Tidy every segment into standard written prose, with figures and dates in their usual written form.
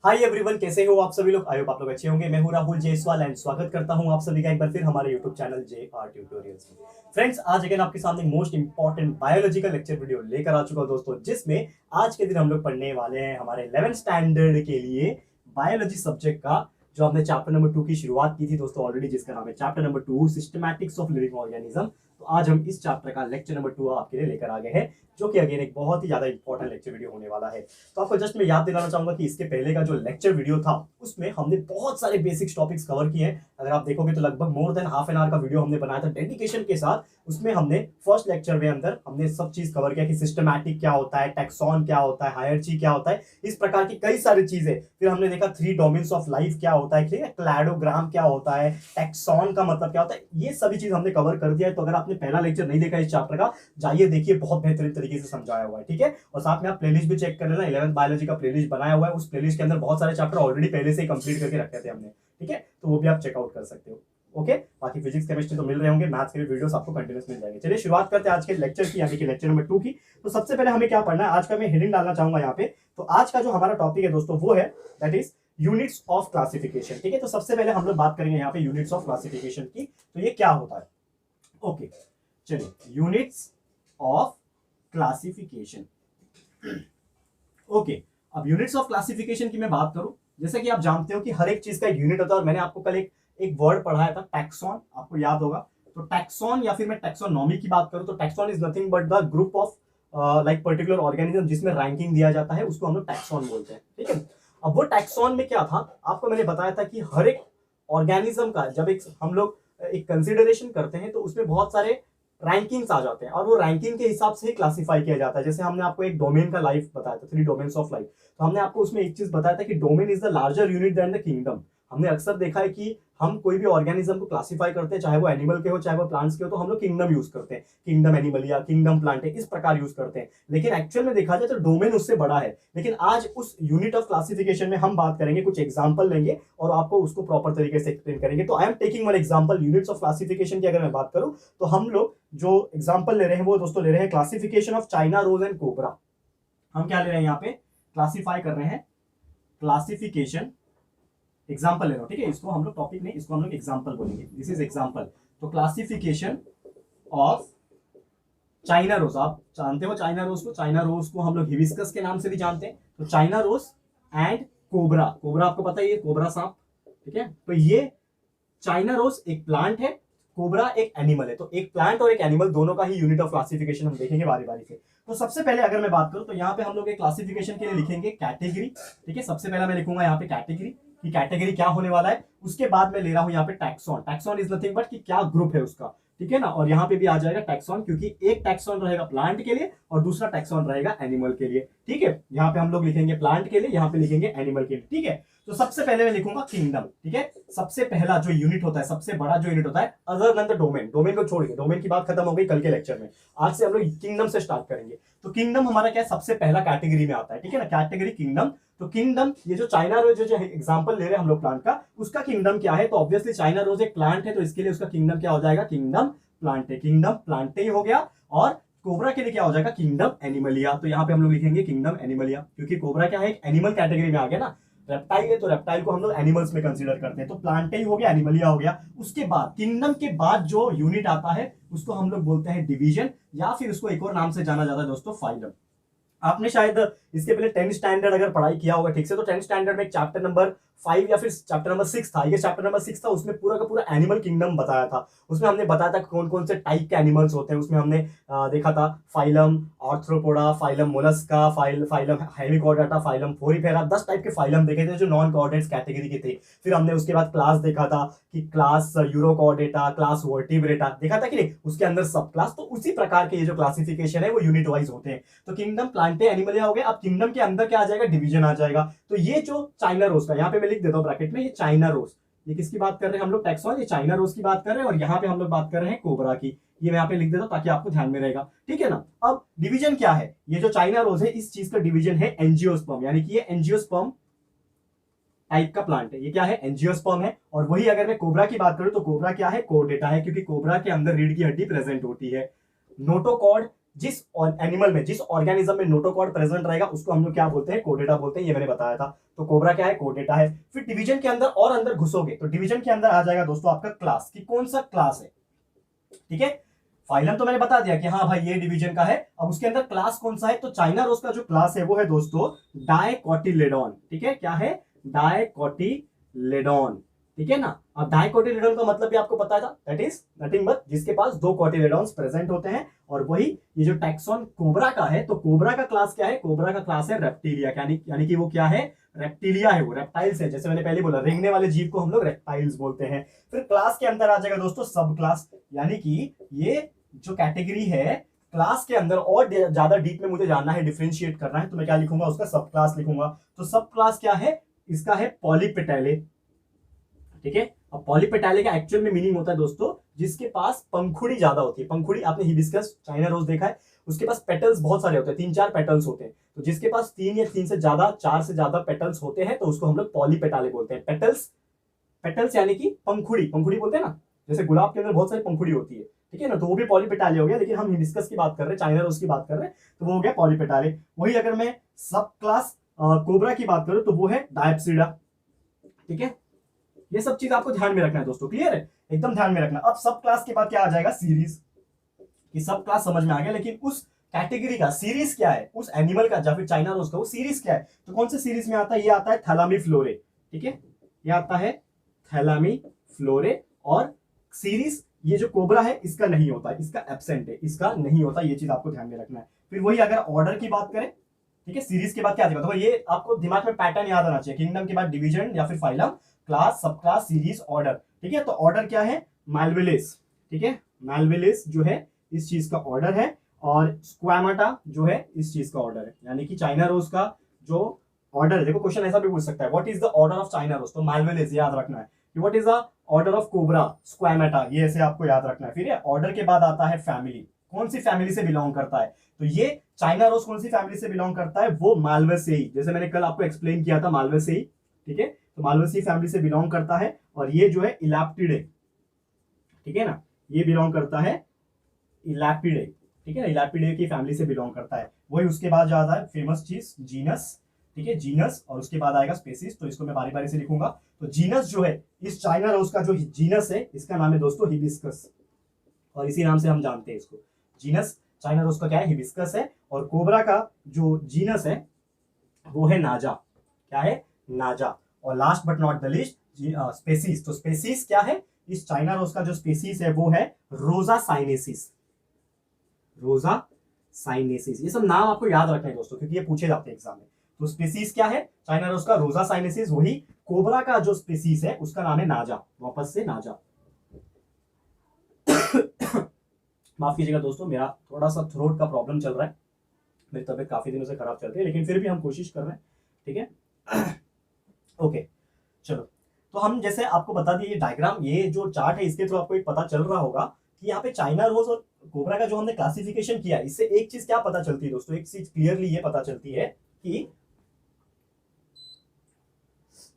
Hi everyone, कैसे हो आप सभी लोग। आई होप आप लोग अच्छे होंगे। मैं हूं राहुल जायसवाल एंड स्वागत करता हूं आप सभी का एक बार फिर हमारे यूट्यूब चैनल JR ट्यूटोरियल्स में। फ्रेंड्स, आज अगेन आपके सामने मोस्ट इंपॉर्टेंट बायोलॉजी का लेक्चर वीडियो लेकर आ चुका हूं दोस्तों, जिसमें आज के दिन हम लोग पढ़ने वाले हैं हमारे 11th स्टैंडर्ड के लिए बायोलॉजी सब्जेक्ट का, जो हमने चैप्टर नंबर 2 की शुरुआत की थी दोस्तों ऑलरेडी, जिसका नाम है chapter number 2 systematics of living organism. तो आज हम इस चैप्टर का लेक्चर नंबर 2 आपके लिए लेकर आ गए हैं, जो कि अगेन एक बहुत ही ज्यादा इंपॉर्टेंट लेक्चर वीडियो होने वाला है। तो आपको जस्ट मैं याद दिलाना चाहूंगा कि इसके पहले का जो लेक्चर वीडियो था उसमें हमने बहुत सारे बेसिक्स टॉपिक्स कवर किए हैं। अगर आप देखोगे तो लगभग more than half an hour का वीडियो हमने बनाया था डेडिकेशन के साथ। उसमें हमने फर्स्ट लेक्चर में अंदर हमने सब चीज कवर किया कि सिस्टमैटिक क्या होता है, टैक्सॉन क्या होता है, हायरार्ची क्या होता है, इस प्रकार की कई सारी चीजें। फिर हमने देखा 3 डोमेन्स ऑफ लाइफ क्या होता है, क्लैडोग्राम क्या होता है, टैक्सॉन का मतलब क्या होता है, ये सभी चीज हमने कवर कर दिया है। तो अगर आपने पहला लेक्चर नहीं देखा इस चैप्टर का, जाइए देखिए, बहुत बेहतरीन तरीके से समझाया हुआ है। ठीक है, और साथ में आप प्लेलिस्ट भी चेक कर लेना। 11th बायोलॉजी का प्लेलिस्ट बनाया हुआ है, उस प्लेलिस्ट के अंदर बहुत सारे चैप्टर ऑलरेडी पहले से ही कंप्लीट करके रखे थे हमने। ठीक है, तो वो भी आप चेकआउट कर सकते हो। ओके, बाकी फिजिक्स केमिस्ट्री तो मिल रहे होंगे, मैथ्स के भी वीडियोस आपको कंटिन्यूस मिल जाएंगे। चलिए शुरुआत करते हैं आज के लेक्चर की, यानी कि लेक्चर नंबर 2 की। तो सबसे पहले हमें क्या पढ़ना है, आज का मैं हेडिंग डालना चाहूंगा यहाँ पे। तो आज का जो हमारा टॉपिक है दोस्तों वो है that is units of classification. ठीक है, तो सबसे पहले हम लोग बात करेंगे यहाँ पे यूनिट्स ऑफ क्लासिफिकेशन की। तो ये क्या होता है, ओके चलिए, यूनिट्स ऑफ क्लासिफिकेशन। ओके, अब यूनिट्स ऑफ क्लासिफिकेशन की मैं बात करूं, जैसे कि आप जानते हो कि हर एक चीज का एक यूनिट होता है। और मैंने आपको कल एक वर्ड पढ़ाया था टैक्सॉन, आपको याद होगा। तो टैक्सॉन या फिर मैं टैक्सोनॉमी की बात करूं तो taxon is nothing but the group of like particular organism जिसमें रैंकिंग दिया जाता है, उसको हम लोग टैक्सॉन बोलते हैं। ठीक है, अब वो टैक्सॉन में क्या था, आपको मैंने बताया था कि हर एक ऑर्गेनिज्म का जब एक हम लोग एक कंसिडरेशन करते हैं तो उसमें बहुत सारे रैंकिंग्स आ जाते हैं, और वो रैंकिंग के हिसाब से ही क्लासिफाई किया जाता है। जैसे हमने आपको एक डोमेन का लाइफ बताया था, 3 डोमेन्स ऑफ लाइफ। तो हमने आपको उसमें एक चीज बताया था कि domain is the larger unit than the kingdom. हमने अक्सर देखा है कि हम कोई भी ऑर्गेनिज्म को क्लासिफाई करते हैं, चाहे वो एनिमल के हो चाहे वो प्लांट्स के हो, तो हम लोग किंगडम यूज करते हैं, किंगडम एनिमलिया, किंगडम प्लांट, इस प्रकार यूज करते हैं। लेकिन एक्चुअल में देखा जाए तो डोमेन उससे बड़ा है। लेकिन आज उस यूनिट ऑफ क्लासिफिकेशन में हम बात करेंगे, कुछ एग्जांपल लेंगे और आपको उसको प्रॉपर तरीके से एक्सप्लेन करेंगे। तो I am taking one example units of classification की। अगर मैं बात करूं तो हम लोग जो एग्जांपल ले रहे हैं वो दोस्तों ले रहे हैं classification of China rose and cobra. हम क्या ले रहे हैं यहाँ पे, क्लासिफाई कर रहे हैं, क्लासिफिकेशन एग्जांपल ले रहा हूं। ठीक है, इसको हम लोग टॉपिक नहीं, इसको हम लोग एग्जांपल बोलेंगे। This is example. तो क्लासिफिकेशन ऑफ चाइना रोज, आप जानते हो चाइना रोज को। चाइना रोज को हम लोग हिबिस्कस के नाम से भी जानते हैं। तो China rose and cobra, cobra आपको पता ही है, कोबरा सांप। ठीक है, तो ये चाइना रोज एक प्लांट है, कोबरा एक एनिमल है। तो एक प्लांट और एक एनिमल दोनों का ही यूनिट ऑफ क्लासिफिकेशन हम देखेंगे बारी बारी से। तो सबसे पहले अगर मैं बात करूं तो यहाँ पे हम लोग एक क्लासिफिकेशन के लिए लिखेंगे कैटेगरी। ठीक है, सबसे पहला मैं लिखूंगा यहाँ पे कैटेगरी, कि कैटेगरी क्या होने वाला है। उसके बाद मैं ले रहा हूं यहाँ पे taxon. Taxon is nothing but कि क्या ग्रुप है उसका। ठीक है ना, और यहाँ पे भी आ जाएगा टैक्सॉन, क्योंकि एक टैक्सॉन रहेगा प्लांट के लिए और दूसरा टैक्सॉन रहेगा एनिमल के लिए। ठीक है, यहाँ पे हम लोग लिखेंगे प्लांट के लिए, यहाँ पे लिखेंगे एनिमल के लिए। ठीक है, तो सबसे पहले मैं लिखूंगा किंगडम। ठीक है, सबसे पहला जो यूनिट होता है, सबसे बड़ा जो यूनिट होता है other than the domain, domain को छोड़िए, डोमेन की बात खत्म हो गई कल के लेक्चर में। आज से हम लोग किंगडम से स्टार्ट करेंगे। तो किंगडम हमारा क्या है, सबसे पहला कैटेगरी में आता है। ठीक है ना, कैटेगरी किंगडम। तो किंगडम, ये जो चाइना रोज जो एग्जांपल ले रहे हैं हम लोग प्लांट का, उसका किंगडम क्या है। तो ऑब्वियसली चाइना रोज एक प्लांट है, तो इसके लिए उसका किंगडम क्या हो जाएगा, किंगडम प्लांटे, किंगडम प्लांटे हो गया। और कोबरा के लिए क्या हो जाएगा, किंगडम एनिमलिया। तो यहाँ पे हम लोग लिखेंगे किंगडम एनिमलिया, क्योंकि कोबरा क्या है, एक एनिमल कैटेगरी में आ गया ना, रेप्टाइल है, तो रेप्टाइल को हम लोग एनिमल्स में कंसीडर करते हैं। तो प्लांटे ही हो गया, एनिमलिया हो गया। उसके बाद किंगडम के बाद जो यूनिट आता है उसको हम लोग बोलते हैं डिवीजन, या फिर उसको एक और नाम से जाना जाता है दोस्तों, फाइलम। आपने शायद इसके पहले 10th स्टैंडर्ड अगर पढ़ाई किया होगा ठीक से, तो 10th स्टैंडर्ड में चैप्टर नंबर 5 या फिर चैप्टर नंबर 6 था, ये चैप्टर नंबर 6 था। उसमें पूरा का पूरा एनिमल किंगडम बताया था। उसमें हमने बताया था कौन कौन से टाइप के एनिमल्स होते हैं। उसमें हमने देखा था phylum Arthropoda, phylum Mollusca, phylum Hemichordata, phylum Porifera, 10 type के फाइलम देखे थे जो नॉन कोऑर्डिनेट्स कैटेगरी के थे। फिर हमने उसके बाद क्लास देखा था कि क्लास यूरोकोऑर्डेटा, क्लास वर्टिब्रेटा देखा था कि नहीं, उसके अंदर सब क्लास। तो उसी प्रकार के ये जो क्लासिफिकेशन है वो यूनिट वाइज होते हैं। तो किंगडम प्लांटे एनिमलिया हो गया। अब किंगडम के अंदर क्या आ जाएगा, डिवीजन आ जाएगा। तो ये जो चाइना रोज का, यहाँ पे मैं लिख देता हूँ ब्रैकेट में, ये चाइना रोज, ये किसकी बात कर रहे हैं हम लोग, टैक्सॉन, ये चाइना रोज की बात कर रहे हैं। और यहाँ पे हम लोग बात कर रहे हैं कोबरा की, ये मैं यहाँ पे लिख देता हूँ ताकि आपको ध्यान में रहेगा। ठीक है ना, अब डिवीजन क्या है, ये जो चाइना रोज है इस चीज का डिवीजन है एंजियोस्पर्म, यानी कि ये एंजियोस्पर्म टाइप का प्लांट है। ये क्या है, एंजियोस्पर्म है। और वही अगर मैं कोबरा की बात करूं तो कोबरा क्या है, कोर्डेटा है, क्योंकि कोबरा के अंदर रीढ़ की हड्डी प्रेजेंट होती है। नोटोकॉर्ड जिस एनिमल में, जिस ऑर्गेनिज्म में नोटोकॉर्ड प्रेजेंट रहेगा उसको हम लोग क्या बोलते हैं, कोर्डेटा बोलते हैं। ये मैंने बताया था। तो कोबरा क्या है, कोर्डेटा है। फिर डिवीजन के अंदर और अंदर घुसोगे तो डिवीजन के अंदर आ जाएगा दोस्तों आपका क्लास, कि कौन सा क्लास है। ठीक है, फाइलम तो मैंने बता दिया कि हाँ भाई ये डिवीजन का है। अब उसके अंदर क्लास कौन सा है, तो चाइना रोज का जो क्लास है वो है दोस्तों डायकोटिलेडोन। ठीक है, क्या है, डायकोटिलेडोन। ठीक है ना। अब डायकोटिलेडोन का मतलब भी आपको पता था, दैट इज नथिंग बट जिसके पास 2 कोटिलेडॉन्स प्रेजेंट होते हैं। और वही ये जो टैक्सॉन कोबरा का है, तो कोबरा का क्लास क्या है, कोबरा का क्लास है रेप्टिलिया, यानी कि वो क्या है, रेप्टिलिया है, वो रेप्टाइल्स है। जैसे मैंने पहले बोला रेंगने वाले जीव को हम लोग रेप्टाइल्स बोलते हैं। फिर क्लास के अंदर आ जाएगा दोस्तों सब क्लास, यानी कि ये जो कैटेगरी है क्लास के अंदर और ज्यादा डीप में मुझे जानना है, डिफरेंशिएट करना है, तो मैं क्या लिखूंगा, उसका सब क्लास लिखूंगा। तो सब क्लास क्या है, इसका है पॉलीपेटैले। ठीक है, अब पॉलीपेटैले का एक्चुअल में मीनिंग होता है दोस्तों जिसके पास पंखुड़ी ज्यादा होती है। पंखुड़ी, आपने हिबिस्कस, चाइना रोज देखा है, उसके पास पेटल्स बहुत सारे होते हैं, 3-4 पेटल्स होते हैं। तो जिसके पास 3 या 3 से ज्यादा, 4 से ज्यादा पेटल्स होते हैं तो उसको हम लोग पॉलीपेटाले बोलते हैं। पेटल्स, पेटल्स यानी कि पंखुड़ी, पंखुड़ी बोलते हैं ना, जैसे गुलाब के अंदर बहुत सारी पंखुड़ी होती है। ठीक है ना, तो वो भी पॉलीपेटाले हो गया। लेकिन हम हिबिस्कस की बात कर रहे हैं, चाइना रोज की बात कर रहे हैं, तो वो हो गया पॉलीपेटाले। वही अगर मैं सब क्लास कोबरा की बात करूं तो वो है डायप्सिडा। ठीक है, ये सब चीज आपको ध्यान में रखना है दोस्तों, क्लियर है, एकदम ध्यान में रखना। अब सब क्लास के बाद क्या आ जाएगा, सीरीज। कि सब क्लास समझ में आ गया, लेकिन उस कैटेगरी का सीरीज क्या है, उस एनिमल का या फिर चाइना रोज का वो सीरीज क्या है, तो कौन से सीरीज में आता है, ये आता है थैलामीफ्लोरे। ठीक है, ये आता है थैलामीफ्लोरे। और सीरीज ये जो कोबरा है इसका नहीं होता, इसका एब्सेंट है, इसका नहीं होता, ये चीज आपको ध्यान में रखना है। फिर वही अगर ऑर्डर की बात करें, ठीक है, सीरीज के बाद क्या आएगा, तो ये आपको दिमाग में पैटर्न याद आना चाहिए। किंगडम के बाद डिवीजन या फिर फाइलम, क्लास, सब क्लास, सीरीज, ऑर्डर। ठीक है, तो ऑर्डर क्या है, मालवेलिस। ठीक है, मालवेलिस जो है इस चीज का ऑर्डर है, और स्क्वामाटा जो है इस चीज का ऑर्डर है। यानी कि चाइना रोज का जो ऑर्डर है, देखो क्वेश्चन ऐसा भी पूछ सकता है, what is the order of China rose, तो मालवेलिस याद रखना है। What is the order of cobra, Squamata, ये ऐसे आपको याद रखना है। फिर ऑर्डर के बाद आता है फैमिली, कौन सी फैमिली से बिलोंग करता है, तो ये चाइना रोज कौन सी फैमिली से बिलोंग करता है, वो मालवेसी, जैसे मैंने कल आपको एक्सप्लेन किया था, मालवेसी। ठीक है, तो मालवेसी फैमिली से बिलोंग करता है। और ये जो है इलैप्टिडे, ठीक है ना, ये बिलोंग करता है इलैपिडे। ठीक है, इलैपिडे की फैमिली से बिलोंग करता है। वही उसके बाद जो आता है फेमस चीज, जीनस। ठीक है, जीनस, और उसके बाद आएगा स्पेसीज, तो इसको मैं बारी बारी से लिखूंगा। तो जीनस जो है इस चाइना रोज का जो जीनस है, इसका नाम है दोस्तों हिबिस्कस, और इसी नाम से हम जानते हैं इसको। जीनस चाइना रोज का क्या है, हिबिस्कस है। और कोबरा का जो जीनस है वो है नाजा। क्या है, नाजा। और last but not the least species, तो स्पेसीज क्या है, इस चाइना रोज का जो स्पेसीज है वो है रोजा साइनेसिस। रोजा साइनेसिस, ये सब नाम आपको याद रखने हैं दोस्तों, क्योंकि ये पूछे जाते हैं एग्जाम में। तो स्पेसीज क्या है चाइना रोज का, रोजा साइनेसिस। वही कोबरा का जो स्पेसीज है उसका नाम है नाजा, वापस से नाजा। माफ कीजिएगा दोस्तों, मेरा थोड़ा सा थ्रोट का प्रॉब्लम चल रहा है, मेरी तबीयत काफी दिनों से खराब चल रही है, लेकिन फिर भी हम कोशिश कर रहे हैं। ठीक है, ओके, चलो। तो हम जैसे आपको बता दिए, ये डायग्राम, ये जो चार्ट है, इसके थ्रू आपको एक पता चल रहा होगा कि यहाँ पे चाइना रोज और कोबरा का जो हमने क्लासिफिकेशन किया, इससे एक चीज क्या पता चलती है दोस्तों, एक चीज क्लियरली ये पता चलती है कि,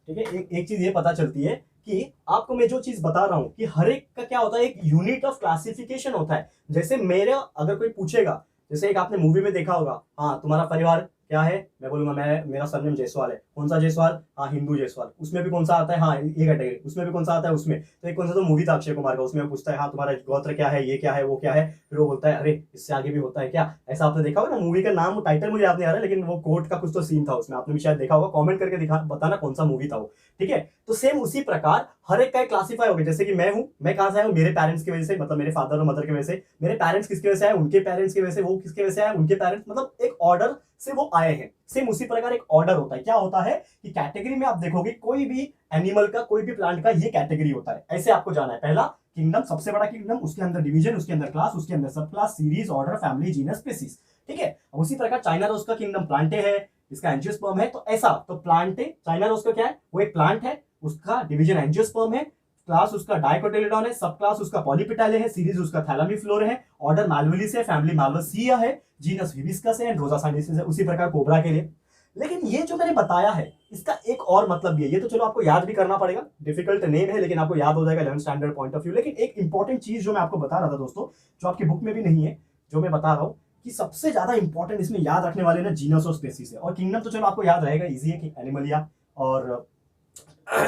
ठीक है, एक चीज ये पता चलती है कि आपको मैं जो चीज बता रहा हूं कि हर एक का क्या होता है, एक यूनिट ऑफ क्लासिफिकेशन होता है। जैसे मेरा अगर कोई पूछेगा, जैसे एक आपने मूवी में देखा होगा, हाँ तुम्हारा परिवार क्या है, मैं बोलूंगा मेरा सरनेम जायसवाल है। कौन सा जायसवाल, हाँ हिंदू जायसवाल। उसमें भी कौन सा आता है, हाँ ये कैटेगरी। उसमें भी कौन सा आता है, उसमें तो एक कौन सा तो मूवी था अक्षय कुमार का, उसमें पूछता है हाँ तुम्हारा गोत्र क्या है, ये क्या है, वो क्या है। फिर वो बोलता है अरे इससे आगे भी होता है क्या, ऐसा आपने देखा होगा ना। मूवी का नाम, टाइटल मुझे याद नहीं आ रहा है, लेकिन वो कोर्ट का कुछ तो सीन था उसमें, आपने भी शायद देखा होगा। कॉमेंट करके बताना कौन सा मूवी था वो। ठीक है, तो सेम उसी प्रकार हर एक का क्लासीफाई हो गया। जैसे कि मैं हूं, मैं कहां से आया हूं, मेरे पेरेंट्स की वजह से, मतलब मेरे फादर और मदर की वजह से। मेरे पेरेंट्स किसकी वजह से आए, उनके पेरेंट्स की वजह से। वो किसकी वजह से आए, उनके पेरेंट्स, मतलब एक ऑर्डर से वो आए हैं। सेम उसी प्रकार एक ऑर्डर होता है। क्या होता है कि कैटेगरी में आप देखोगे कोई भी एनिमल का, कोई भी प्लांट का ये कैटेगरी होता है। ऐसे आपको जाना है, पहला किंगडम, सबसे बड़ा किंगडम, उसके अंदर डिवीजन, उसके अंदर क्लास, उसके अंदर सब class, series, order, family, genus, species. ठीक है, उसी प्रकार चाइना रोज का किंगडम प्लांटे है, इसका एंजियोस्पर्म है। तो ऐसा, तो प्लांटे चाइना रोज का क्या है, वो एक प्लांट है, उसका डिवीजन एंजियोस्पर्म है, क्लास उसका डाइकोटिलेडॉन है, सब क्लास उसका पॉलीपेटाले है, सीरीज उसका थैलामीफ्लोरे है, ऑर्डर मालवेलिस है, फैमिली मालवेसिया है, जीनस हिबिस्कस है, एंड रोजा साइनेसिस है। उसी प्रकार कोबरा के लिए। लेकिन ये जो मैंने बताया है इसका एक और मतलब भी है। ये तो चलो आपको याद भी करना पड़ेगा, डिफिकल्ट नेम है, लेकिन आपको याद हो जाएगा 11th standard point of view. लेकिन एक इंपॉर्टेंट चीज जो मैं आपको बता रहा था दोस्तों, जो आपकी बुक में भी नहीं है, जो मैं बता रहा हूं कि सबसे ज्यादा इंपॉर्टेंट इसमें याद रखने वाले ना जीनस और स्पेसीज है। और किंगडम तो चलो आपको याद रहेगा, इजी है कि एनिमलिया और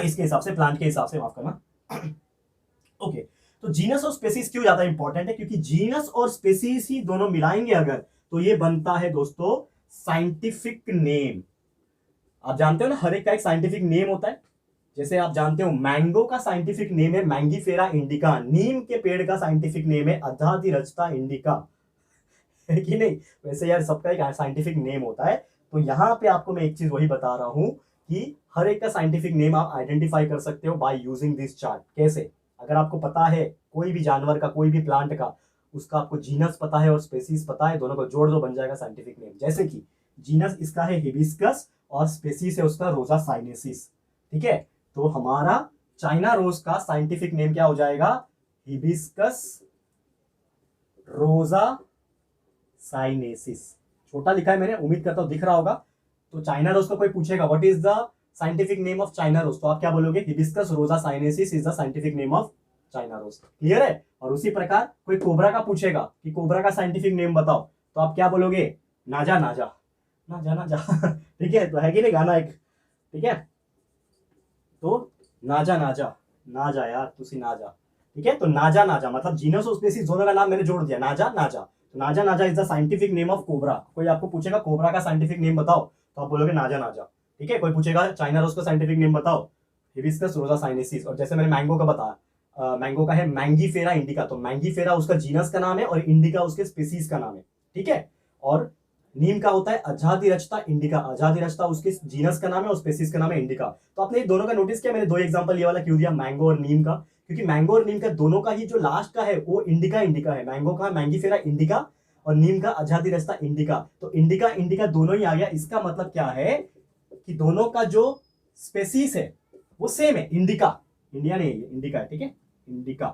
इसके हिसाब से प्लांट के हिसाब से, माफ करना। ओके, तो जीनस और स्पेसीज क्यों ज्यादा इंपॉर्टेंट है? क्योंकि जीनस और स्पेसीज ही दोनों मिलाएंगे अगर, तो ये बनता है दोस्तों साइंटिफिक नेम। आप जानते हो ना हर एक का एक साइंटिफिक नेम होता है। जैसे आप जानते हो मैंगो का साइंटिफिक नेम है मैंगीफेरा इंडिका, नीम के पेड़ का साइंटिफिक नेम है अधाधिरचता इंडिका, है कि नहीं? वैसे यार सबका एक साइंटिफिक नेम होता है। तो यहाँ पे आपको मैं एक चीज वही बता रहा हूं कि हर एक का साइंटिफिक नेम आप आइडेंटिफाई कर सकते हो बाय यूजिंग दिस चार्ट। कैसे? अगर आपको पता है कोई भी जानवर का, कोई भी प्लांट का, उसका आपको जीनस पता है और स्पेसीज पता है, दोनों को जोड़ दो, बन जाएगा साइंटिफिक नेम। जैसे कि जीनस इसका है हिबिस्कस और स्पेसीज है उसका रोजा साइनेसिस। ठीक है, तो हमारा चाइना रोज का साइंटिफिक नेम क्या हो जाएगा? Hibiscus rosa sinensis. छोटा लिखा है मैंने, उम्मीद करता हूं दिख रहा होगा। तो चाइना रोज का कोई पूछेगा what is the scientific name of China rose, तो आप क्या बोलोगे? Hibiscus rosa sinensis is the scientific name of China rose. Clear है? और उसी प्रकार कोई कोबरा का पूछेगा कि कोबरा का साइंटिफिक नेम बताओ, तो आप क्या बोलोगे? नाजा नाजा नाजा नाजा। ठीक है, तो है कि नहीं गाना एक? ठीक है, तो नाजा नाजा नाजा यार तुसी नाजा। ठीक है, तो नाजा नाजा मतलब जीनस और स्पीसीज दोनों का नाम मैंने जोड़ दिया, नाजा नाजा। तो नाजा नाजा is the scientific name of cobra. कोई आपको पूछेगा कोबरा का साइंटिफिक नेम बताओ, तो आप बोलोगे नाजा नाजा। ठीक है, कोई पूछेगा चाइना रोज का साइंटिफिक नेम बताओ, हिबिस्कस रोजा साइनेसिस। और जैसे मैंने मैंगो का बताया, मैंगो का है मैंगीफेरा इंडिका, तो मैंगीफेरा उसका जीनस का नाम है और इंडिका उसके स्पीसीज का नाम है। ठीक है, और नीम का होता है अजादिरचता इंडिका, अजादिरचता उसके जीनस का नाम है और स्पेसीज का नाम है इंडिका। तो आपने ये दोनों का नोटिस किया, मैंने दो एग्जांपल ये वाला क्यों दिया, मैंगो और नीम का? क्योंकि मैंगो और नीम का दोनों का ही जो लास्ट का है वो इंडिका इंडिका है। मैंगो का मैंगीफेरा इंडिका और नीम का अजादिरचता इंडिका। तो इंडिका इंडिका दोनों ही आ गया। इसका मतलब क्या है कि दोनों का जो स्पेसीज है वो सेम है, इंडिका, इंडिया नहीं है, इंडिका है। ठीक है, इंडिका।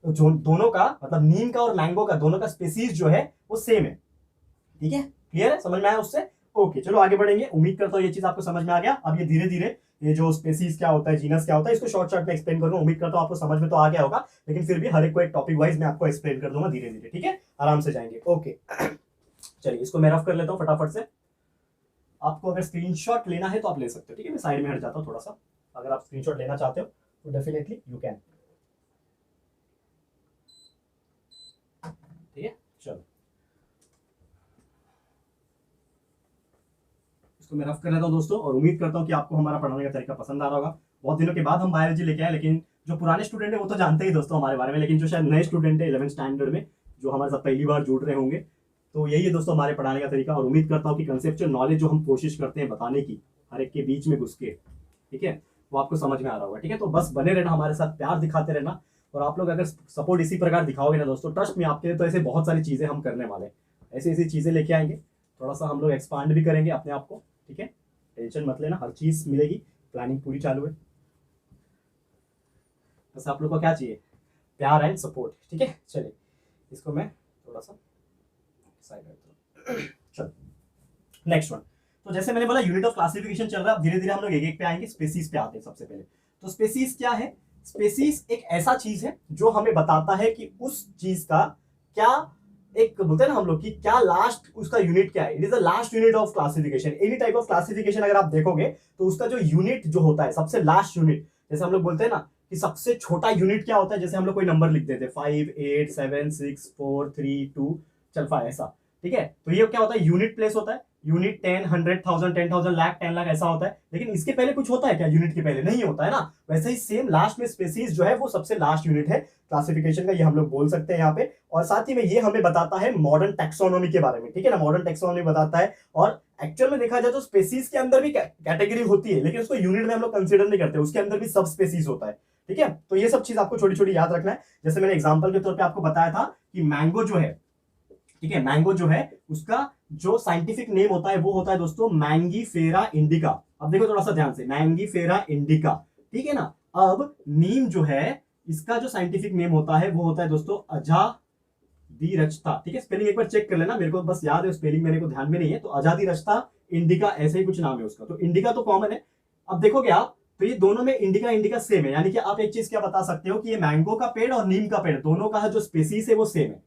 तो जो दोनों का मतलब नीम का और मैंगो का दोनों का स्पेसीज जो है वो सेम है। ठीक है, क्लियर है? समझ में आया उससे? ओके, चलो आगे बढ़ेंगे। उम्मीद करता हूँ ये चीज आपको समझ में आ गया। अब ये धीरे धीरे ये जो स्पेसीज क्या होता है, जीनस क्या होता है, इसको शॉर्ट शॉर्ट में एक्सप्लेन करूंगा। उम्मीद करता हूँ आपको समझ में तो आ गया होगा, लेकिन फिर भी हर एक को एक टॉपिक वाइज मैं आपको एक्सप्लेन कर दूंगा धीरे धीरे। ठीक है, आराम से जाएंगे। ओके, चलिए इसको मैं रफ कर लेता हूँ फटाफट से। आपको अगर स्क्रीनशॉट लेना है तो आप ले सकते हो। ठीक है, मैं साइड में हट जाता हूँ थोड़ा सा। अगर आप स्क्रीनशॉट लेना चाहते हो तो डेफिनेटली यू कैन। ठीक है, चलो इसको मैं रफ कर लेता हूँ दोस्तों, और उम्मीद करता हूँ कि आपको हमारा पढ़ाने का तरीका पसंद आ रहा होगा। बहुत दिनों के बाद हम बायोलॉजी लेके आए, लेकिन जो पुराने स्टूडेंट है वो तो जानते ही दोस्तों हमारे बारे में, लेकिन जो शायद नए स्टूडेंट है 11th स्टैंडर्ड में जो हमारे साथ पहली बार जुड़ रहे होंगे, तो यही है दोस्तों हमारे पढ़ाने का तरीका। और उम्मीद करता हूँ कि कंसेप्चुअल नॉलेज जो हम कोशिश करते हैं बताने की हर एक के बीच में घुस के, ठीक है, वो आपको समझ में आ रहा होगा। ठीक है, तो बस बने रहना हमारे साथ, प्यार दिखाते रहना। और आप लोग अगर सपोर्ट इसी प्रकार दिखाओगे ना दोस्तों, ट्रस्ट में आपके तो ऐसे बहुत सारी चीजें हम करने वाले हैं, ऐसी ऐसी चीजें लेके आएंगे। थोड़ा सा हम लोग एक्सपांड भी करेंगे अपने आप को। ठीक है, टेंशन मत लेना, हर चीज मिलेगी, प्लानिंग पूरी चालू है। बस आप लोग को क्या चाहिए? प्यार एंड सपोर्ट। ठीक है, चलिए इसको मैं थोड़ा सा साइड रखता हूं। चलो नेक्स्ट वन। तो जैसे मैंने बोला यूनिट ऑफ क्लासिफिकेशन चल रहा है, अब धीरे धीरे हम लोग एक एक पे आएंगे। स्पेसीज पे आते हैं सबसे पहले। तो स्पेसीज क्या है? स्पेसीज एक ऐसा चीज है जो हमें बताता है कि उस चीज का क्या, एक बोलते हैं ना हम लोग कि क्या लास्ट उसका यूनिट क्या है। It is the last unit of classification. Any type of classification अगर आप देखोगे तो उसका जो यूनिट जो होता है, सबसे लास्ट यूनिट, जैसे हम लोग बोलते हैं ना कि सबसे छोटा यूनिट क्या होता है, जैसे हम लोग कोई नंबर लिख देते हैं 5 8 7 6 4 3 2 चल 5 ऐसा। ठीक है, तो ये क्या होता है? यूनिट प्लेस होता है। यूनिट 10 100,000 10,000 लाख 10 लाख ऐसा होता है। लेकिन इसके पहले कुछ होता है क्या? यूनिट के पहले नहीं होता है ना। वैसे ही सेम लास्ट में स्पेसीज जो है वो सबसे लास्ट यूनिट है क्लासिफिकेशन का, ये हम लोग बोल सकते हैं यहाँ पे। और साथ ही में ये हमें बताता है मॉडर्न टैक्सोनॉमी के बारे में। ठीक है ना, मॉडर्न टैक्सोनॉमी बताता है। और एक्चुअल में देखा जाए तो स्पेसीज के अंदर भी कैटेगरी होती है, लेकिन उसको यूनिट में हम लोग कंसिडर नहीं करते, उसके अंदर भी सब स्पेसीज होता है। ठीक है, तो ये सब चीज आपको छोटी छोटी याद रखना है। जैसे मैंने एग्जाम्पल के तौर पर आपको बताया था कि मैंगो जो है, ठीक है, मैंगो जो है उसका जो साइंटिफिक नेम होता है वो होता है दोस्तों मैंगीफेरा इंडिका। अब देखो थोड़ा सा ध्यान से, मैंगीफेरा इंडिका। ठीक है ना। अब नीम जो है इसका जो साइंटिफिक नेम होता है वो होता है दोस्तों अजादिरचता। ठीक है, स्पेलिंग एक बार चेक कर लेना, मेरे को बस याद है स्पेलिंग मेरे को ध्यान में नहीं है। तो अजादिरचता इंडिका ऐसे ही कुछ नाम है उसका। तो इंडिका तो कॉमन है। अब देखोगे आप तो ये दोनों में इंडिका इंडिका सेम है, यानी कि आप एक चीज क्या बता सकते हो कि ये मैंगो का पेड़ और नीम का पेड़ दोनों का जो स्पेसीज है वो सेम है।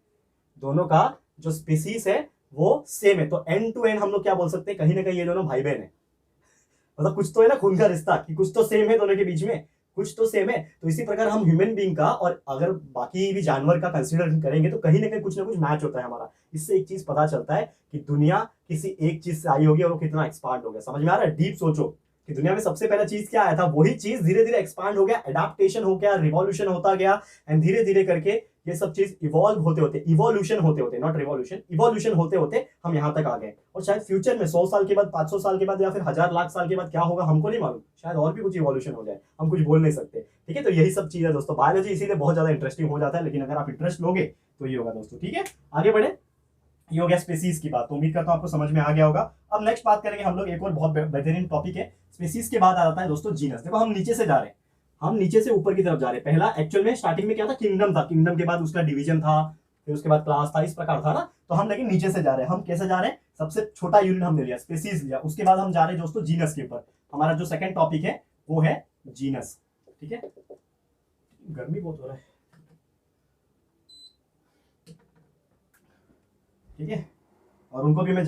दोनों का जो स्पीसीज है वो सेम है। तो एंड टू एंड हम लोग क्या बोल सकते हैं, कहीं ना कहीं ये दोनों भाई बहन है, मतलब कुछ तो है ना खून का रिश्ता, कि कुछ तो सेम है दोनों के बीच में, कुछ तो सेम है। तो इसी प्रकार हम ह्यूमन बीइंग का और अगर बाकी भी जानवर का कंसीडर करेंगे तो कहीं ना कुछ मैच होता है हमारा। इससे एक चीज पता चलता है कि दुनिया किसी एक चीज से आई होगी और वो कितना एक्सपांड हो गया। समझ में आ रहा है? डीप सोचो कि दुनिया में सबसे पहला चीज क्या आया था, वही चीज धीरे धीरे एक्सपांड हो गया, एडाप्टेशन हो गया, रिवॉल्यूशन होता गया, एंड धीरे धीरे करके ये सब चीज इवॉल्व होते होते, इवोल्यूशन होते होते, नॉट रिवॉल्यूशन, इवोल्यूशन होते होते हम यहां तक आ गए। और शायद फ्यूचर में 100 साल के बाद, 500 साल के बाद, या फिर 1000 लाख साल के बाद क्या होगा हमको नहीं मालूम, शायद और भी कुछ इवोल्यूशन हो जाए, हम कुछ बोल नहीं सकते। ठीक है, तो यही सब चीज है दोस्तों। बायोलॉजी इसीलिए बहुत ज्यादा इंटरेस्टिंग हो जाता है, लेकिन अगर आप इंटरेस्ट लोगे तो ये होगा दोस्तों। ठीक है, आगे बढ़े। ये हो गया स्पीसीज की बात, तो उम्मीद करता हूं आपको समझ में आ गया होगा। अब नेक्स्ट बात करेंगे हम लोग, एक और बहुत बेहतरीन टॉपिक है। स्पीसीज के बाद आ जाता है दोस्तों जीनस। देखो हम नीचे से जा रहे हैं, हम नीचे से ऊपर की तरफ जा रहे हैं। पहला एक्चुअल में स्टार्टिंग में क्या था, किंगडम था, किंगडम के बाद उसका डिवीजन था, फिर उसके बाद क्लास था, इस प्रकार था ना। तो हम लेकिन नीचे से जा रहे हैं, हम कैसे जा रहे हैं, सबसे छोटा यूनिट हमने लिया स्पीसीज लिया, उसके बाद हम जा रहे हैं दोस्तों जीनस के ऊपर। हमारा जो सेकंड टॉपिक है वो है जीनस। ठीक है, गर्मी बहुत हो रहा है। ठीक है, और उनको भी मैं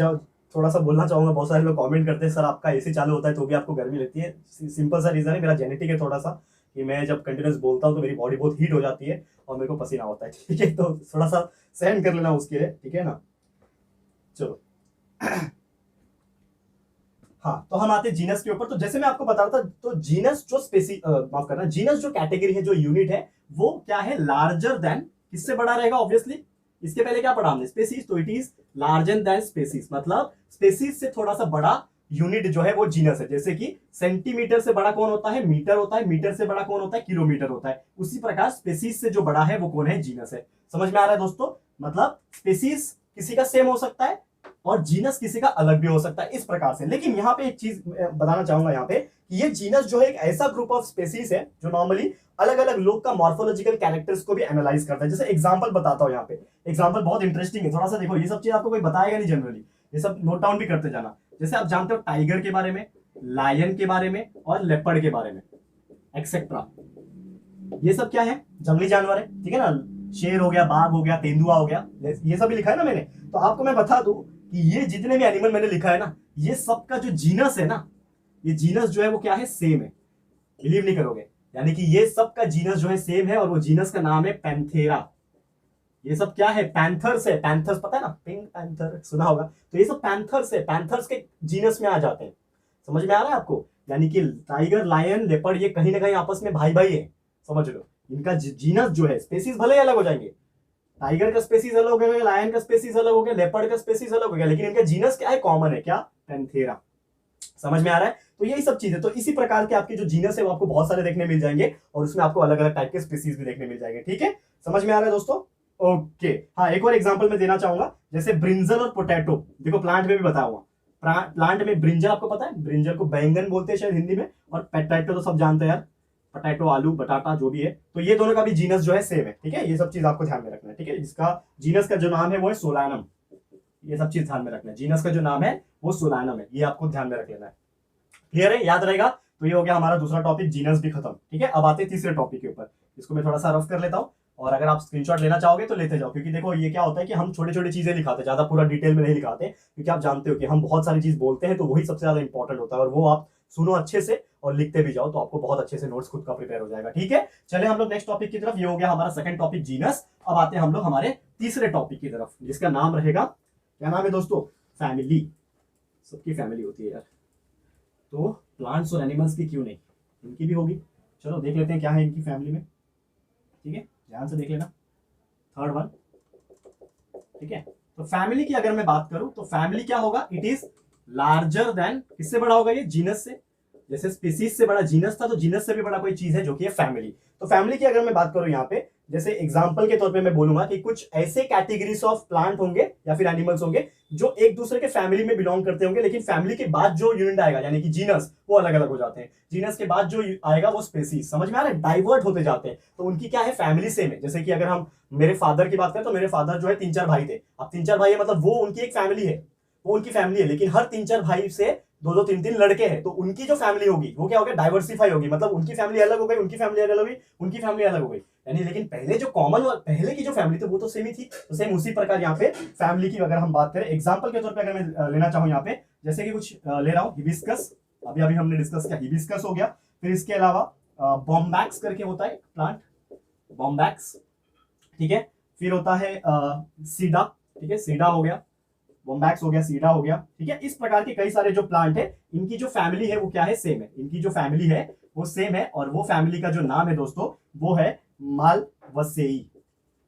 थोड़ा सा बोलना चाहूंगा, बहुत सारे लोग कमेंट करते हैं सर आपका एसी चालू होता है तो भी आपको गर्मी लगती है। सिंपल सा रीजन है, मेरा जेनेटिक है थोड़ा सा, कि मैं जब कंटिन्यूस बोलता हूँ तो मेरी बॉडी बहुत हीट हो जाती है और मेरे को पसीना होता है। ठीक है, तो थोड़ा सा सहन कर लेना उसके लिए, ठीक है ना। चलो हाँ, तो हम आते हैं जीनस के ऊपर। तो जैसे मैं आपको बता रहा था, तो जीनस जो माफ करना, जीनस जो कैटेगरी है, जो यूनिट है, वो क्या है, लार्जर देन, किससे बड़ा रहेगा ऑब्वियसली, इसके पहले क्या पढ़ा हमने, स्पेसीज, तो it is larger than species, मतलब स्पेसीज से थोड़ा सा बड़ा यूनिट जो है वो जीनस है। जैसे कि सेंटीमीटर से बड़ा कौन होता है, मीटर होता है, मीटर से बड़ा कौन होता है, किलोमीटर होता है। उसी प्रकार स्पेसीज से जो बड़ा है वो कौन है, जीनस है। समझ में आ रहा है दोस्तों? मतलब स्पेसीज किसी का सेम हो सकता है और जीनस किसी का अलग भी हो सकता है, इस प्रकार से। लेकिन यहाँ पे एक चीज बताना चाहूंगा यहाँ पे, कि ये जीनस जो है एक ऐसा ग्रुप ऑफ स्पेसीज है जो नॉर्मली अलग अलग लोग का मॉर्फोलॉजिकल कैरेक्टर्स को भी एनालाइज करता है। जैसे एग्जांपल बताता हूँ यहाँ पे, एग्जांपल बहुत इंटरेस्टिंग है, थोड़ा सा देखो, ये सब चीज आपको कोई बताएगा नहीं जनरली, ये सब नोट डाउन भी करते जाना। जैसे आप जानते हो टाइगर के बारे में, लायन के बारे में और लेपर्ड के बारे में, एक्सेट्रा, ये सब क्या है, जंगली जानवर है। ठीक है ना, शेर हो गया, बाघ हो गया, तेंदुआ हो गया, ये सब भी लिखा है ना मैंने। तो आपको मैं बता दूं कि ये जितने भी एनिमल मैंने लिखा है ना, ये सबका जो जीनस है ना, ये जीनस जो है वो क्या है, सेम है। बिलीव नहीं करोगे, यानी कि ये सबका जीनस जो है सेम है, और वो जीनस का नाम है पैंथेरा। ये सब क्या है, पैंथर्स है। पैंथर्स पता है ना, पिंक पैंथर सुना होगा, तो ये सब पैंथर्स है, पैंथर्स के जीनस में आ जाते हैं। समझ में आ रहा है आपको? यानी कि टाइगर, लायन, लेपर्ड, ये कहीं ना कहीं आपस में भाई भाई है, समझ लो। इनका जीनस जो है, स्पेसीज भले ही अलग हो जाएंगे, टाइगर का स्पेसीज अलग हो गया, लायन का स्पेसीज अलग हो गया, लेपर्ड का स्पेसीज अलग हो गया, लेकिन इनका जीनस क्या है, कॉमन है, क्या, पैंथेरा। समझ में आ रहा है? तो यही सब चीजें, तो इसी प्रकार के आपके जो जीनस है वो आपको बहुत सारे देखने मिल जाएंगे, और उसमें आपको अलग अलग टाइप के स्पीसीज भी देखने मिल जाएंगे। ठीक है, समझ में आ रहा है दोस्तों? ओके, हाँ, एक और एग्जांपल मैं देना चाहूंगा, जैसे ब्रिंजल और पोटैटो। देखो प्लांट में भी बताया हुआ, प्लांट में ब्रिंजल, आपको पता है ब्रिंजल को बैंगन बोलते हैं शायद हिंदी में, और पोटैटो तो सब जानते हैं यार, पोटैटो, आलू, बटाटा, जो भी है। तो ये दोनों का भी जीनस जो है सेम है। ठीक है, ये सब चीज आपको ध्यान में रखना है। ठीक है, जिसका जीनस का जो नाम है वो है सोलानम, ये सब चीज ध्यान में रखना है। जीनस का जो नाम है वो सोलानम है, ये आपको ध्यान में रख लेना है। क्लियर है, याद रहेगा? तो ये हो गया हमारा दूसरा टॉपिक, जीनस भी खत्म। ठीक है, अब आते हैं तीसरे टॉपिक के ऊपर। इसको मैं थोड़ा सा रफ कर लेता हूँ, और अगर आप स्क्रीनशॉट लेना चाहोगे तो लेते जाओ, क्योंकि देखो ये क्या होता है कि हम छोटी छोटी चीजें लिखाते हैं, ज्यादा पूरा डिटेल में नहीं लिखाते, क्योंकि आप जानते हो कि हम बहुत सारी चीज बोलते हैं तो वही सबसे ज्यादा इंपॉर्टेंट होता है, और वो आप सुनो अच्छे से और लिखते भी जाओ तो आपको बहुत अच्छे से नोट्स खुद का प्रिपेयर हो जाएगा। ठीक है, चले हम लोग नेक्स्ट टॉपिक की तरफ। ये हो गया हमारा सेकंड टॉपिक, जीनस। अब आते हैं हम लोग हमारे तीसरे टॉपिक की तरफ, जिसका नाम रहेगा, क्या नाम है दोस्तों, फैमिली। सबकी फैमिली होती है यार, तो प्लांट्स और एनिमल्स की क्यों नहीं, इनकी भी होगी। चलो देख लेते हैं क्या है इनकी फैमिली में। ठीक है, ध्यान से देख लेना, थर्ड वन। ठीक है, तो फैमिली की अगर मैं बात करूं तो फैमिली क्या होगा, इट इज लार्जर देन, किससे बड़ा होगा ये, जीनस से। जैसे स्पीसीज से बड़ा जीनस था, तो जीनस से भी बड़ा कोई चीज है जो कि है फैमिली। तो फैमिली की अगर मैं बात करूं यहाँ पे, जैसे एग्जांपल के तौर पे मैं बोलूंगा कि कुछ ऐसे कैटेगरीज ऑफ प्लांट होंगे या फिर एनिमल्स होंगे जो एक दूसरे के फैमिली में बिलोंग करते होंगे, लेकिन फैमिली के बाद जो यूनिट आएगा यानी कि जीनस, वो अलग अलग हो जाते हैं। जीनस के बाद जो आएगा वो स्पेसीज, समझ में आ रहा है, डाइवर्ट होते जाते हैं। तो उनकी क्या है, फैमिली सेम है। जैसे कि अगर हम मेरे फादर की बात करें तो मेरे फादर जो है 3-4 भाई थे। अब 3-4 भाई है, मतलब वो उनकी एक फैमिली है, वो उनकी फैमिली है, लेकिन हर 3-4 भाई से दो दो तीन तीन लड़के हैं, तो उनकी जो फैमिली होगी वो क्या होगी, डाइवर्सिफाई होगी, मतलब उनकी फैमिली अलग हो गई, उनकी फैमिली अलग हो गई, उनकी फैमिली अलग हो गई, यानी लेकिन पहले जो कॉमन, पहले की जो फैमिली थी वो तो सेम ही थी। तो सेम उसी प्रकार यहाँ पे फैमिली की अगर हम बात करें एग्जाम्पल के तौर पर, अगर मैं लेना चाहूँ यहाँ पे, जैसे कि कुछ ले रहा हूँ हिबिस्कस, अभी अभी हमने डिस्कस किया हिबिस्कस हो गया, फिर इसके अलावा बॉम्बैक्स करके होता है प्लांट, बॉम्बैक्स, ठीक है, फिर होता है सीडा, ठीक है, सीडा हो गया, बॉम्बैक्स हो गया, सीडा हो गया, ठीक है। इस प्रकार के कई सारे जो प्लांट है, इनकी जो फैमिली है वो क्या है, सेम है, इनकी जो फैमिली है वो सेम है, और वो फैमिली का जो नाम है दोस्तों वो है मालवसेई,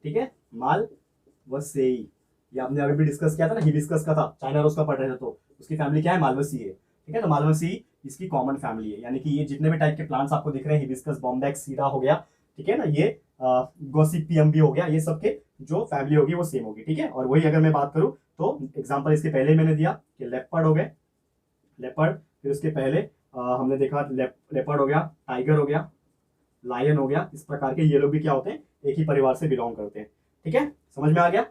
ठीक है, मालवसेई। ये आपने अभी भी डिस्कस किया था ना, हिबिस्कस का था, चाइना रोज का पढ़ रहे थे, तो उसकी फैमिली क्या है, मालवसी है, ठीक है। तो मालवसी इसकी कॉमन फैमिली है, यानी कि ये जितने भी टाइप के प्लांट्स आपको दिख रहे हैं, हिबिस्कस, बॉम्बैक्स, सीडा हो गया, ठीक है ना, ये गोसिपियम भी हो गया, ये सबके जो फैमिली होगी वो सेम होगी, ठीक है। और वही अगर मैं बात करूं तो एग्जांपल इसके पहले मैंने दिया कि लेपर्ड हो गए, लेपर्ड, फिर उसके पहले हमने देखा लेपर्ड हो गया, टाइगर हो गया, लायन हो गया, इस प्रकार के ये लोग भी क्या होते हैं, एक ही परिवार से बिलोंग करते हैं, ठीक है, समझ में आ गया,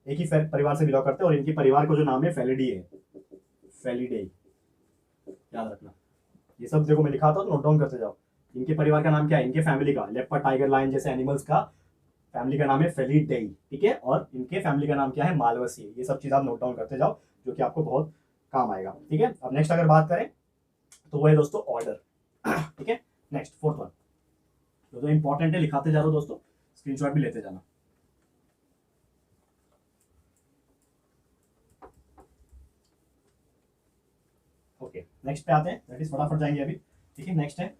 एक ही परिवार से बिलोंग करते हैं, और इनके परिवार को जो नाम है फेलिडी है, फेलिडे, याद रखना, ये सब देखो मैं लिखा था तो नोट डाउन करते जाओ। इनके परिवार का नाम क्या है, इनके फैमिली का, लेपर्ड, टाइगर, लायन जैसे एनिमल्स का फैमिली का नाम है फेलिडेई, ठीक है, और इनके फैमिली का नाम क्या है, मालवसी। ये सब चीज आप नोट डाउन करते जाओ, जो कि आपको बहुत काम आएगा, ठीक है। अब नेक्स्ट अगर बात करें तो वो है दोस्तों ऑर्डर, ठीक है। नेक्स्ट फोर्थ वन, जो इंपॉर्टेंट है लिखाते जा रहा हूं दोस्तों, स्क्रीनशॉट भी लेते जाना। ओके, नेक्स्ट पे आते हैं, दैट इज फटाफट जाएंगे अभी, ठीक है। नेक्स्ट है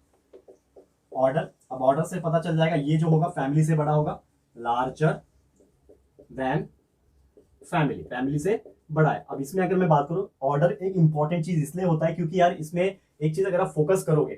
ऑर्डर। अब ऑर्डर से पता चल जाएगा ये जो होगा फैमिली से बड़ा होगा, लार्जर देन फैमिली, फैमिली से बड़ा है। अब इसमें अगर मैं बात करूं, ऑर्डर एक इंपॉर्टेंट चीज इसलिए होता है क्योंकि यार इसमें एक चीज अगर आप फोकस करोगे,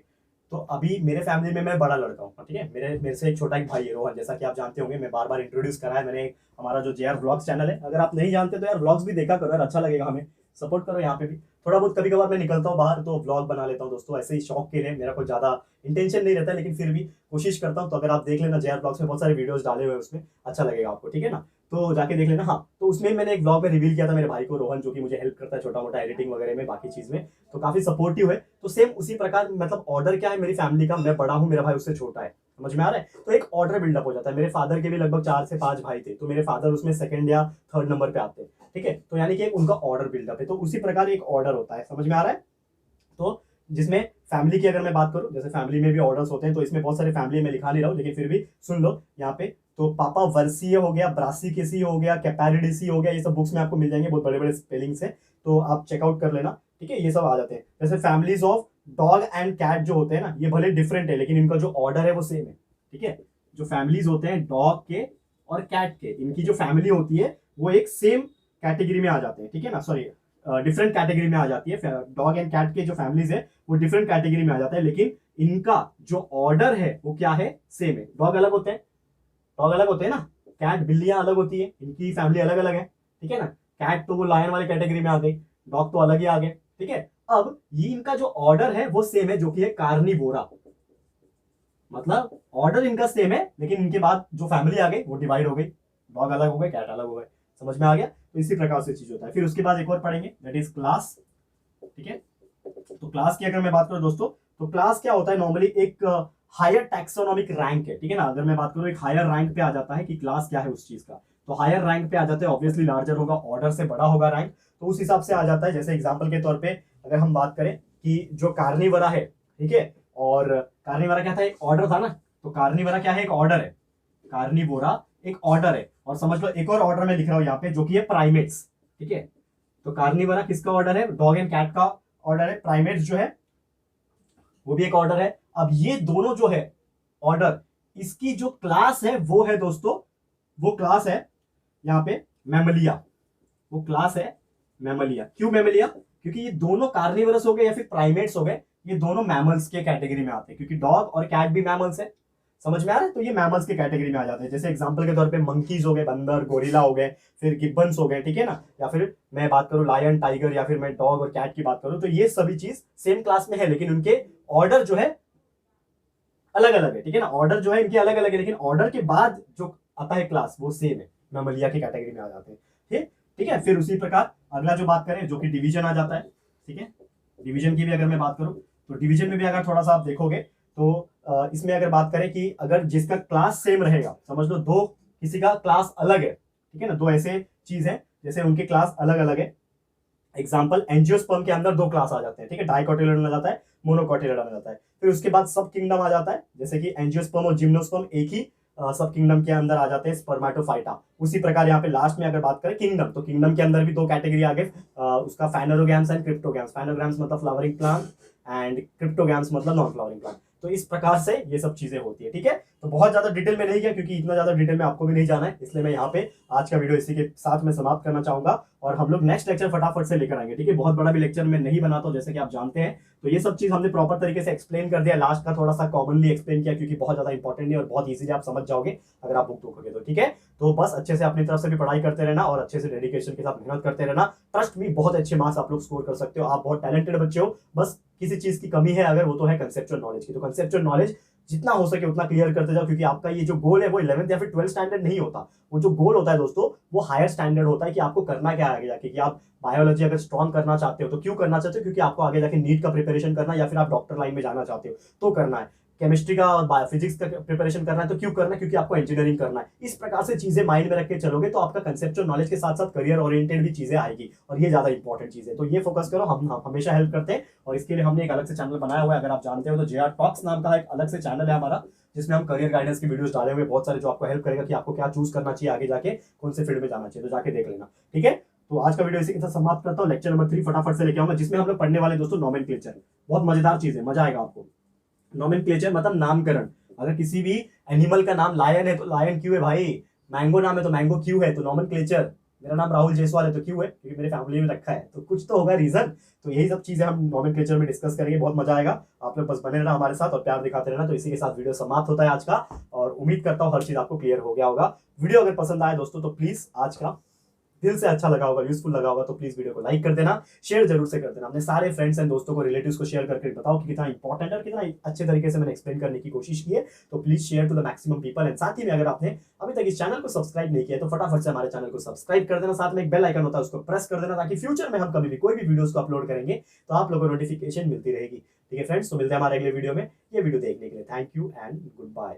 तो अभी मेरे फैमिली में मैं बड़ा लड़का हूँ, ठीक है, मेरे से एक छोटा एक भाई है रोहन, जैसा कि आप जानते होंगे, मैं बार बार इंट्रोड्यूस करा है मैंने, हमारा जो जेआर व्लॉग्स चैनल है, अगर आप नहीं जानते तो यार व्लॉग्स भी देखा करो यार, अच्छा लगेगा, हमें सपोर्ट करो यहाँ पे भी। थोड़ा बहुत कभी कभार मैं निकलता हूँ बाहर तो व्लॉग बना लेता हूँ दोस्तों, ऐसे ही शौक के लिए, मेरा कोई ज्यादा इंटेंशन नहीं रहता है, लेकिन फिर भी कोशिश करता हूँ। तो अगर आप देख लेना, जेआर ब्लॉग्स में बहुत सारे वीडियोस डाले हुए हैं, उसमें अच्छा लगेगा आपको, ठीक है ना, तो जाके देख लेना। हाँ, तो उसमें मैंने एक ब्लॉग में रिवील किया था मेरे भाई को रोहन, जो कि मुझे हेल्प करता है छोटा मोटा एडिटिंग वगैरह में, बाकी चीज में, तो काफी सपोर्टिव है। तो सेम उसी प्रकार मतलब ऑर्डर क्या है, मेरी फैमिली का मैं बड़ा हूँ, मेरा भाई उससे छोटा है, समझ में आ रहा है, तो एक ऑर्डर बिल्डअप हो जाता है। मेरे फादर के भी लगभग 4 से 5 भाई थे, तो मेरे फादर उसमें सेकंड या थर्ड नंबर पे आते हैं, ठीक है, तो यानी कि उनका ऑर्डर बिल्डअप है, तो उसी प्रकार एक ऑर्डर होता है, समझ में आ रहा है। तो जिसमें फैमिली की अगर मैं बात करूं, जैसे फैमिली में भी ऑर्डर्स होते हैं, तो इसमें बहुत सारे फैमिली में लिखा नहीं रहा हूं, लेकिन फिर भी सुन लो यहाँ पे। तो पापा वर्सीय हो गया, ब्रासिकेसी हो गया, कैपेरिडेसी हो गया, ये सब बुक्स में आपको मिल जाएंगे, बहुत बड़े बड़े स्पेलिंग से, तो आप चेकआउट कर लेना, ठीक है, ये सब आ जाते हैं। जैसे families of dog and cat जो होते हैं ना, ये भले डिफरेंट है, लेकिन इनका जो ऑर्डर है वो सेम है, ठीक है। जो फैमिलीज होते हैं डॉग के और कैट के, इनकी जो फैमिली होती है वो एक सेम कैटेगरी में आ जाते हैं, ठीक है ना, सॉरी, डिफरेंट कैटेगरी में आ जाती है। डॉग एंड कैट के जो फैमिलीज है वो डिफरेंट कैटेगरी में आ जाता है, लेकिन इनका जो ऑर्डर है वो क्या है, सेम है। डॉग अलग होते हैं, डॉग अलग होते हैं ना, कैट बिल्लियां अलग होती है, इनकी फैमिली अलग अलग है, ठीक है ना। कैट तो वो लायन वाले कैटेगरी में आ गई, डॉग तो अलग ही आ गए, ठीक है। अब ये इनका जो ऑर्डर है वो सेम है, जो कि है कार्निवोरा, मतलब ऑर्डर इनका सेम है, लेकिन इनके बाद जो फैमिली आ गई वो डिवाइड हो गई, डॉग अलग हो गए, कैट अलग हो गए, समझ में आ गया। तो इसी प्रकार से चीज होता है। फिर उसके बाद एक और पढ़ेंगे, दैट इज क्लास, ठीक है। तो क्लास की अगर मैं बात करूं दोस्तों, तो क्लास क्या होता है, नॉर्मली एक हायर टैक्सोनॉमिक रैंक है, ठीक है ना। अगर मैं बात करूं एक हायर रैंक पे आ जाता है कि क्लास क्या है उस चीज का, तो हायर रैंक पे आ जाता है, ऑब्वियसली लार्जर होगा, ऑर्डर से बड़ा होगा रैंक, तो उस हिसाब से आ जाता है। जैसे एग्जांपल के तौर पे अगर हम बात करें कि जो कार्निवरा है, ठीक है, और कार्निवरा क्या था, एक ऑर्डर था ना, तो कार्निवरा क्या है, एक ऑर्डर है, कार्निवोरा एक ऑर्डर है। और समझ लो एक और ऑर्डर में लिख रहा हूं यहाँ पे, जो कि है प्राइमेट्स, ठीक है। तो कार्निवरा किसका ऑर्डर है, डॉग एंड कैट का ऑर्डर है। प्राइमेट्स जो है वो भी एक ऑर्डर है। अब ये दोनों जो है ऑर्डर, इसकी जो क्लास है वो है दोस्तों, वो क्लास है यहाँ पे मैमलिया, वो क्लास है मैमलिया। क्यों मैमलिया, क्योंकि ये दोनों कार्निवरस हो गए या फिर प्राइमेट्स हो गए, ये दोनों मैमल्स के कैटेगरी में आते हैं, क्योंकि डॉग और कैट भी मैमल्स है, समझ में आ रहा है। तो ये मैमल्स के कैटेगरी में आ जाते हैं। जैसे एग्जांपल के तौर पे मंकीज हो गए, बंदर, गोरिल्ला हो गए, फिर गिब्बन्स हो गए, ठीक है ना, या फिर मैं बात करूं लायन, टाइगर, या फिर मैं डॉग और कैट की बात करूं, तो ये सभी चीज सेम क्लास में है, लेकिन उनके ऑर्डर जो है अलग अलग है, ठीक है ना। ऑर्डर जो है इनके अलग अलग है, लेकिन ऑर्डर के बाद जो आता है क्लास वो सेम है, मैमलिया की कैटेगरी में आ जाते हैं, ठीक है। फिर उसी प्रकार अगला जो बात करें, जो कि डिवीजन आ जाता है, ठीक है, डिवीजन की भी अगर मैं बात करूं तो डिवीजन में भी अगर थोड़ा सा आप देखोगे तो इसमें अगर बात करें कि अगर जिसका क्लास सेम रहेगा, समझ लो दो किसी का क्लास अलग है, ठीक है ना, दो ऐसे चीज है जैसे उनके क्लास अलग अलग है। एग्जाम्पल, एंजियोस्पर्म के अंदर दो क्लास आ जाते हैं, ठीक है, डाइकोटिलेडोन आ जाता है, मोनोकोटिलेडोन आ जाता है। फिर उसके बाद सब किंगडम आ जाता है, जैसे कि एंजियोस्पर्म और जिम्नोस्पर्म एक ही सब किंगडम के अंदर आ जाते हैं, स्पर्मेटोफाइटा। उसी प्रकार यहाँ पे लास्ट में अगर बात करें किंगडम, तो किंगडम के अंदर भी दो कैटेगरी आ गए, उसका फाइनोरोगैम्स एंड क्रिप्टोगैम्स। फाइनोग्राम्स मतलब फ्लावरिंग प्लांट एंड क्रिप्टोगैम्स मतलब नॉन फ्लावरिंग प्लांट। तो इस प्रकार से ये सब चीजें होती है, ठीक है। तो बहुत ज्यादा डिटेल में नहीं गया क्योंकि इतना ज्यादा डिटेल में आपको भी नहीं जाना है, इसलिए मैं यहाँ पे आज का वीडियो इसी के साथ में समाप्त करना चाहूंगा और हम लोग नेक्स्ट लेक्चर फटाफट से लेकर आएंगे, ठीक है। बहुत बड़ा भी लेक्चर मैं नहीं बनाता हूँ जैसे कि आप जानते हैं, तो ये सब चीज हमने प्रॉपर तरीके से एक्सप्लेन कर दिया। लास्ट का थोड़ा सा कॉमनली एक्सप्लेन किया क्योंकि बहुत ज्यादा इंपॉर्टेंट नहीं और बहुत इजीली आप समझ जाओगे अगर आप बुक देखोगे तो, ठीक है। तो बस अच्छे से अपनी तरफ से भी पढ़ाई करते रहना और अच्छे से डेडिकेशन के साथ मेहनत करते रहना। ट्रस्ट मी, बहुत अच्छे मार्क्स आप लोग स्कोर कर सकते हो, आप बहुत टैलेंटेड बच्चे हो। बस किसी चीज की कमी है अगर, वो तो है कंसेप्चुअल नॉलेज की। तो कंसेप्चुअल नॉलेज जितना हो सके उतना क्लियर करते जाओ क्योंकि आपका ये जो गोल है वो 11th या फिर 12th स्टैंडर्ड नहीं होता। वो जो गोल होता है दोस्तों वो हायर स्टैंडर्ड होता है कि आपको करना क्या है आगे जाके, कि आप बायोलॉजी अगर स्ट्रॉन्ग करना चाहते हो तो क्यों करना चाहते हो, क्योंकि आपको आगे जाके नीट का प्रिपरेशन करना है या फिर आप डॉक्टर लाइन में जाना चाहते हो तो करना है। केमिस्ट्री का और फिजिक्स का प्रिपरेशन करना है तो क्यों करना है, क्योंकि आपको इंजीनियरिंग करना है। इस प्रकार से चीजें माइंड में रख के चलोगे तो आपका कंसेप्चुअल नॉलेज के साथ साथ करियर ओरिएंटेड भी चीजें आएगी और ये ज्यादा इंपॉर्टेंट चीज है। तो ये फोकस करो, हम हमेशा हेल्प करते हैं और इसके लिए हमने एक अलग से चैनल बनाया हुआ है। अगर आप जानते हो तो JR टॉक्स नाम का एक अलग से चैनल है हमारा, जिसमें हम करियर गाइडेंस की वीडियोस डाले हुए बहुत सारे, जो आपको हेल्प करेगा कि आपको क्या चूज करना चाहिए आगे जाके, कौन से फील्ड में जाना चाहिए, तो जाके देख लेना, ठीक है। तो आज का वीडियो इसी के साथ समाप्त करता हूँ। लेक्चर नंबर 3 फटाफट से लेके आऊंगा जिसमें हम लोग पढ़ने वाले दोस्तों नोमेनक्लेचर। बहुत मजेदार चीज है, मजा आएगा आपको। नोमेनक्लेचर मतलब नामकरण। अगर किसी भी एनिमल का नाम लायन है तो लायन क्यों है भाई, मैंगो नाम है तो मैंगो क्यों है, तो नोमेनक्लेचर। मेरा नाम राहुल जायसवाल है तो क्यों है, क्योंकि मेरे फैमिली में रखा है, तो कुछ तो होगा रीजन। तो यही सब चीजें हम नोमेनक्लेचर में डिस्कस करेंगे, बहुत मजा आएगा। आप लोग बस बने रहना हमारे साथ और प्यार दिखाते रहना। तो इसी के साथ वीडियो समाप्त होता है आज का और उम्मीद करता हूँ हर चीज आपको क्लियर हो गया होगा। वीडियो अगर पसंद आए दोस्तों तो प्लीज, आज का दिल से अच्छा लगा होगा, यूजफुल लगा होगा तो प्लीज वीडियो को लाइक कर देना, शेयर जरूर से कर देना अपने सारे फ्रेंड्स एंड दोस्तों को, रिलेटिव्स को शेयर करके बताओ कि कितना इंपॉर्टेंट है और कितना अच्छे तरीके से मैंने एक्सप्लेन करने की कोशिश की है। तो please share to the maximum people. And साथ ही में अगर आपने अभी तक इस चैनल को सब्सक्राइब नहीं किया तो फटाफट से हमारे चैनल को सब्सक्राइब कर देना, साथ में एक बेल आइकन होता है उसको प्रेस कर देना ताकि फ्यूचर में हम कभी भी कोई भी वीडियोस को अपलोड करेंगे तो आप लोगों को नोटिफिकेशन मिलती रहेगी, ठीक है फ्रेंड्स। तो मिलते हैं हमारे अगले वीडियो में। ये वीडियो देखने के लिए thank you and good bye.